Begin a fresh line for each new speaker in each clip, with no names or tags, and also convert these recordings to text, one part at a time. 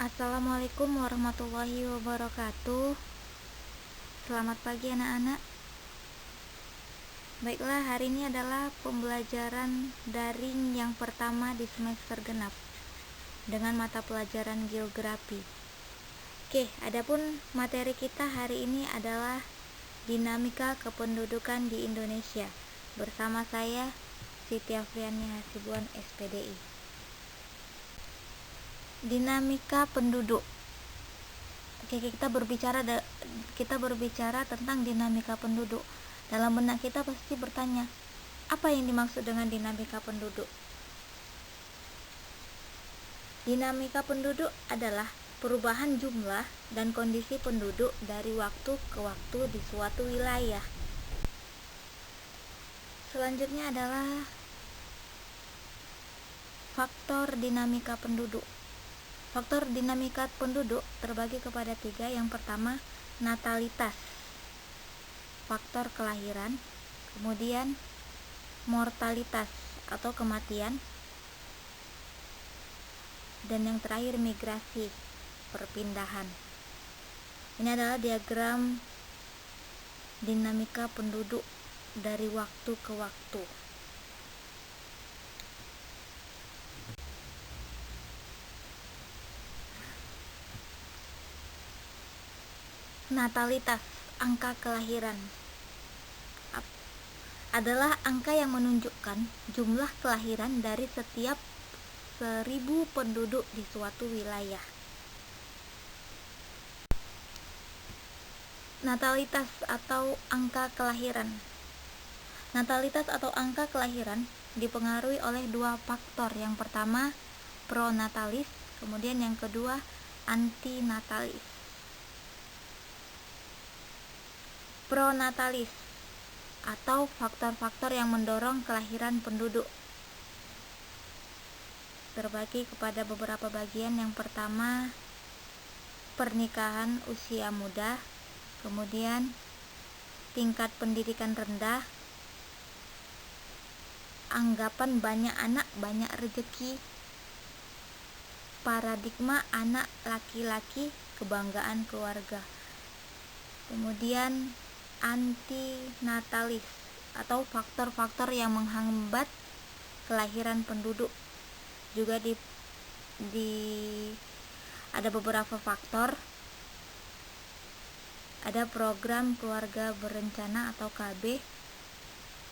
Assalamualaikum warahmatullahi wabarakatuh. Selamat pagi anak-anak. Baiklah, hari ini adalah pembelajaran daring yang pertama di semester genap dengan mata pelajaran geografi. Oke, adapun materi kita hari ini adalah dinamika kependudukan di Indonesia. Bersama saya Siti Afriani Hasibuan SPDI. Dinamika penduduk. Oke, kita berbicara tentang dinamika penduduk. Dalam benak kita pasti bertanya, apa yang dimaksud dengan dinamika penduduk? Dinamika penduduk adalah perubahan jumlah dan kondisi penduduk dari waktu ke waktu di suatu wilayah. Selanjutnya adalah faktor dinamika penduduk. Faktor dinamika penduduk terbagi kepada 3. Yang pertama, natalitas, faktor kelahiran. Kemudian mortalitas atau kematian. Dan yang terakhir, migrasi, perpindahan. Ini adalah diagram dinamika penduduk dari waktu ke waktu. Natalitas, angka kelahiran, adalah angka yang menunjukkan jumlah kelahiran dari setiap 1000 penduduk di suatu wilayah. Natalitas atau angka kelahiran. Natalitas atau angka kelahiran dipengaruhi oleh 2 faktor. Yang pertama, pronatalis, kemudian yang kedua, antinatalis. Pronatalis atau faktor-faktor yang mendorong kelahiran penduduk terbagi kepada beberapa bagian. Yang pertama, pernikahan usia muda, kemudian tingkat pendidikan rendah, anggapan banyak anak banyak rezeki, paradigma anak laki-laki kebanggaan keluarga. Kemudian antinatalis atau faktor-faktor yang menghambat kelahiran penduduk. Juga ada beberapa faktor. Ada program keluarga berencana atau KB.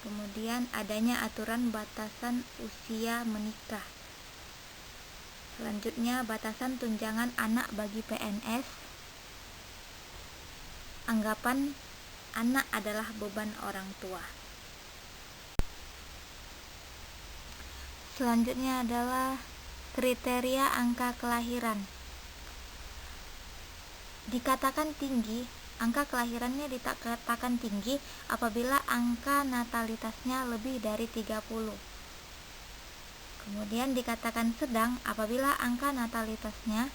Kemudian adanya aturan batasan usia menikah. Selanjutnya, batasan tunjangan anak bagi PNS. Anggapan anak adalah beban orang tua. Selanjutnya adalah kriteria angka kelahiran. Dikatakan tinggi, angka kelahirannya dikatakan tinggi apabila angka natalitasnya lebih dari 30. Kemudian dikatakan sedang apabila angka natalitasnya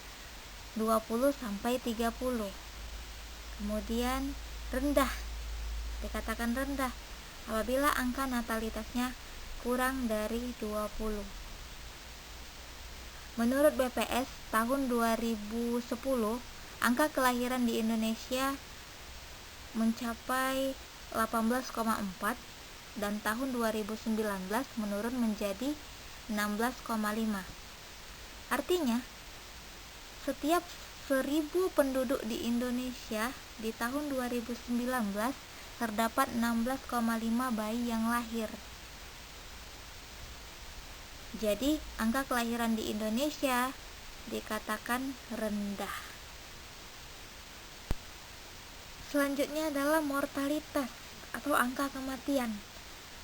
20 sampai 30. Kemudian rendah, dikatakan rendah apabila angka natalitasnya kurang dari 20. Menurut BPS tahun 2010, angka kelahiran di Indonesia mencapai 18,4 dan tahun 2019 menurun menjadi 16,5. Artinya, setiap 1000 penduduk di Indonesia di tahun 2019 terdapat 16,5 bayi yang lahir. Jadi, angka kelahiran di Indonesia dikatakan rendah. Selanjutnya adalah mortalitas atau angka kematian.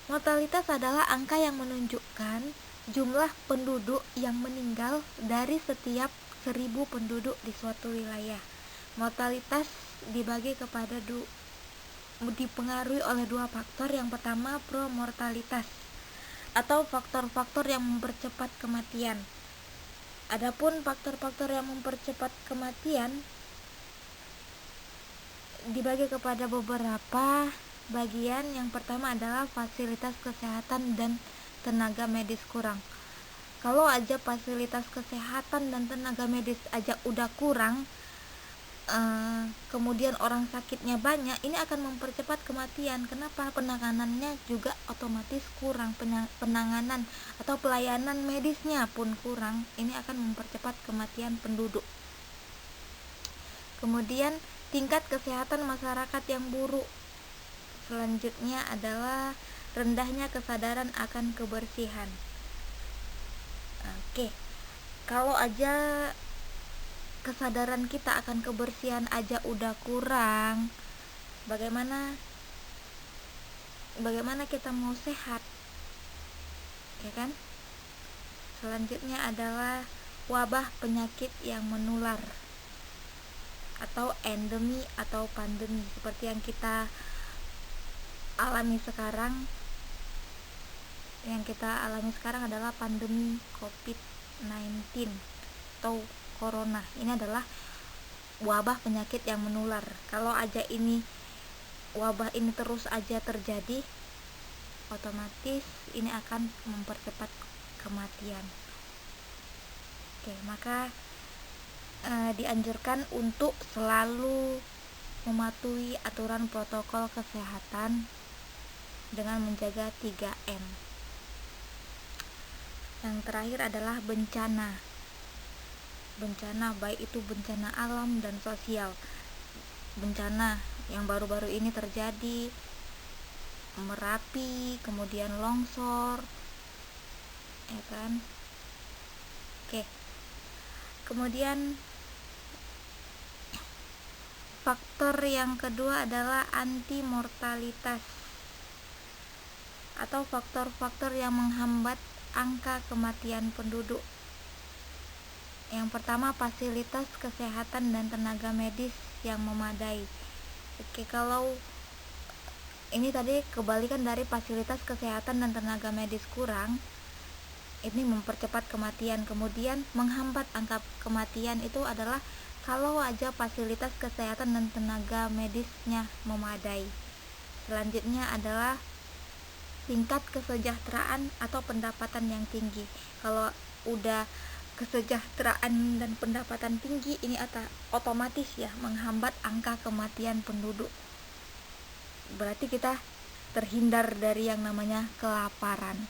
Mortalitas adalah angka yang menunjukkan jumlah penduduk yang meninggal dari setiap 1000 penduduk di suatu wilayah. Mortalitas dibagi kepada dipengaruhi oleh 2 faktor. Yang pertama, promortalitas atau faktor-faktor yang mempercepat kematian. Adapun faktor-faktor yang mempercepat kematian dibagi kepada beberapa bagian. Yang pertama adalah fasilitas kesehatan dan tenaga medis kurang. Kalau aja fasilitas kesehatan dan tenaga medis aja udah kurang, kemudian orang sakitnya banyak, ini akan mempercepat kematian. Kenapa? Penanganannya juga otomatis kurang, penanganan atau pelayanan medisnya pun kurang. Ini akan mempercepat kematian penduduk. Kemudian tingkat kesehatan masyarakat yang buruk. Selanjutnya adalah rendahnya kesadaran akan kebersihan. Oke, kalau aja kesadaran kita akan kebersihan aja udah kurang, bagaimana kita mau sehat, ya kan? Selanjutnya adalah wabah penyakit yang menular atau endemi atau pandemi, seperti yang kita alami sekarang. Yang kita alami sekarang adalah pandemi COVID-19 atau corona. Ini adalah wabah penyakit yang menular. Kalau aja ini wabah ini terus aja terjadi, otomatis ini akan mempercepat kematian. Oke, maka dianjurkan untuk selalu mematuhi aturan protokol kesehatan dengan menjaga 3M. Yang terakhir adalah bencana. Bencana baik itu bencana alam dan sosial. Bencana yang baru-baru ini terjadi, Merapi, kemudian longsor, ya kan? Oke. Kemudian faktor yang kedua adalah anti mortalitas atau faktor-faktor yang menghambat angka kematian penduduk. Yang pertama, fasilitas kesehatan dan tenaga medis yang memadai. Oke, kalau ini tadi kebalikan dari fasilitas kesehatan dan tenaga medis kurang, ini mempercepat kematian. Kemudian menghambat angka kematian itu adalah kalau aja fasilitas kesehatan dan tenaga medisnya memadai. Selanjutnya adalah tingkat kesejahteraan atau pendapatan yang tinggi. Kalau udah kesejahteraan dan pendapatan tinggi, ini otomatis ya menghambat angka kematian penduduk. Berarti kita terhindar dari yang namanya kelaparan.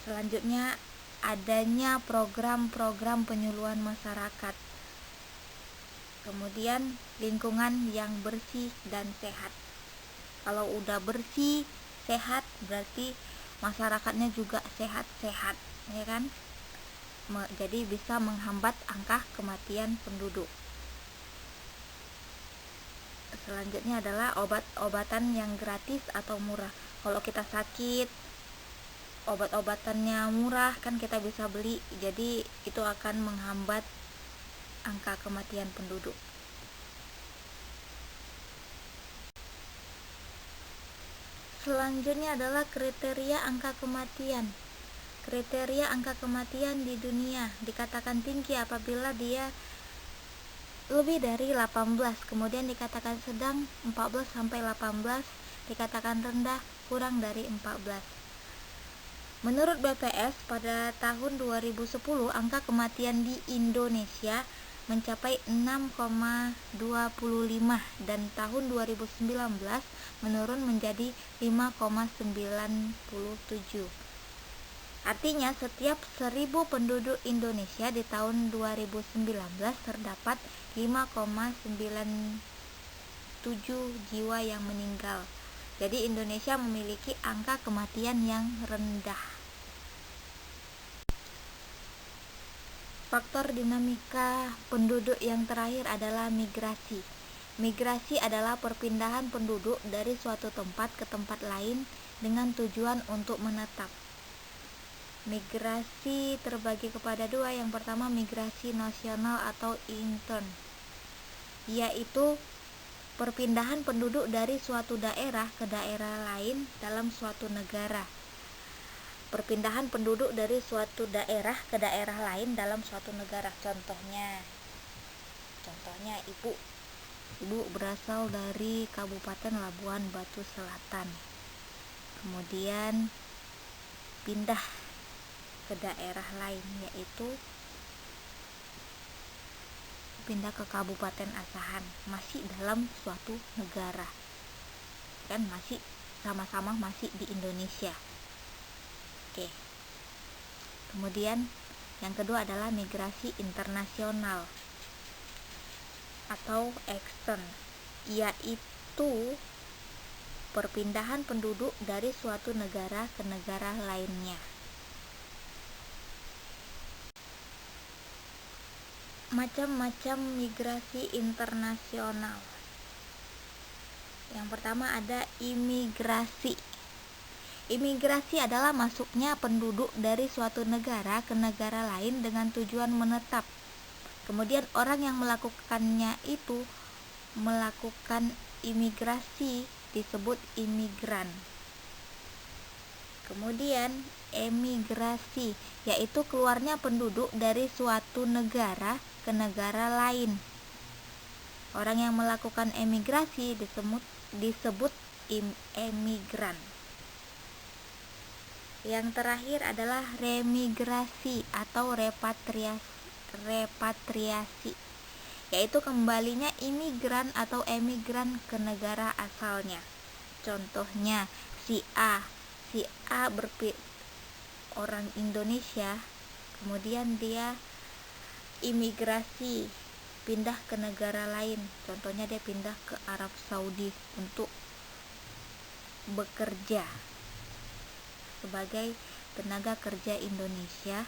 Selanjutnya adanya program-program penyuluhan masyarakat. Kemudian lingkungan yang bersih dan sehat. Kalau udah bersih, sehat, berarti masyarakatnya juga sehat-sehat, ya kan? Jadi bisa menghambat angka kematian penduduk. Selanjutnya adalah obat-obatan yang gratis atau murah. Kalau kita sakit, obat-obatannya murah kan kita bisa beli, jadi itu akan menghambat angka kematian penduduk. Selanjutnya adalah kriteria angka kematian. Kriteria angka kematian di dunia dikatakan tinggi apabila dia lebih dari 18, kemudian dikatakan sedang 14 sampai 18, dikatakan rendah kurang dari 14. Menurut BPS pada tahun 2010 angka kematian di Indonesia mencapai 6,25 dan tahun 2019 menurun menjadi 5,97. Artinya setiap 1000 penduduk Indonesia di tahun 2019 terdapat 5,97 jiwa yang meninggal. Jadi Indonesia memiliki angka kematian yang rendah. Faktor dinamika penduduk yang terakhir adalah migrasi. Migrasi adalah perpindahan penduduk dari suatu tempat ke tempat lain dengan tujuan untuk menetap. Migrasi terbagi kepada dua. Yang pertama, migrasi nasional atau intern, yaitu perpindahan penduduk dari suatu daerah ke daerah lain dalam suatu negara. Perpindahan penduduk dari suatu daerah ke daerah lain dalam suatu negara. Contohnya ibu berasal dari Kabupaten Labuan Batu Selatan, kemudian pindah ke daerah lain, yaitu pindah ke Kabupaten Asahan, masih dalam suatu negara, kan masih sama-sama masih di Indonesia. Oke. Kemudian yang kedua adalah migrasi internasional atau extern, yaitu perpindahan penduduk dari suatu negara ke negara lainnya. Macam-macam migrasi internasional. Yang pertama ada imigrasi. Imigrasi adalah masuknya penduduk dari suatu negara ke negara lain dengan tujuan menetap. Kemudian orang yang melakukannya itu melakukan imigrasi disebut imigran. Kemudian emigrasi, yaitu keluarnya penduduk dari suatu negara ke negara lain. Orang yang melakukan emigrasi disebut emigran. Yang terakhir adalah remigrasi atau repatriasi, yaitu kembalinya imigran atau emigran ke negara asalnya. Contohnya si A orang Indonesia, kemudian dia imigrasi pindah ke negara lain. Contohnya dia pindah ke Arab Saudi untuk bekerja sebagai tenaga kerja Indonesia.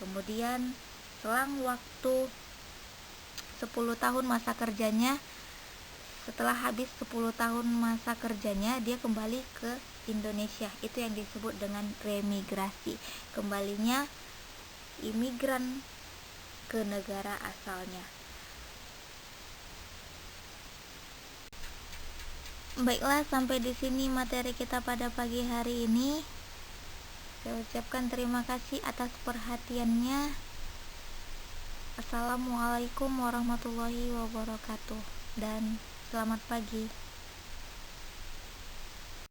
Kemudian selang waktu 10 tahun masa kerjanya, setelah habis 10 tahun masa kerjanya, dia kembali ke Indonesia. Itu yang disebut dengan remigrasi, kembalinya imigran ke negara asalnya. Baiklah, sampai di sini materi kita pada pagi hari ini. Saya ucapkan terima kasih atas perhatiannya. Assalamualaikum warahmatullahi wabarakatuh dan selamat pagi.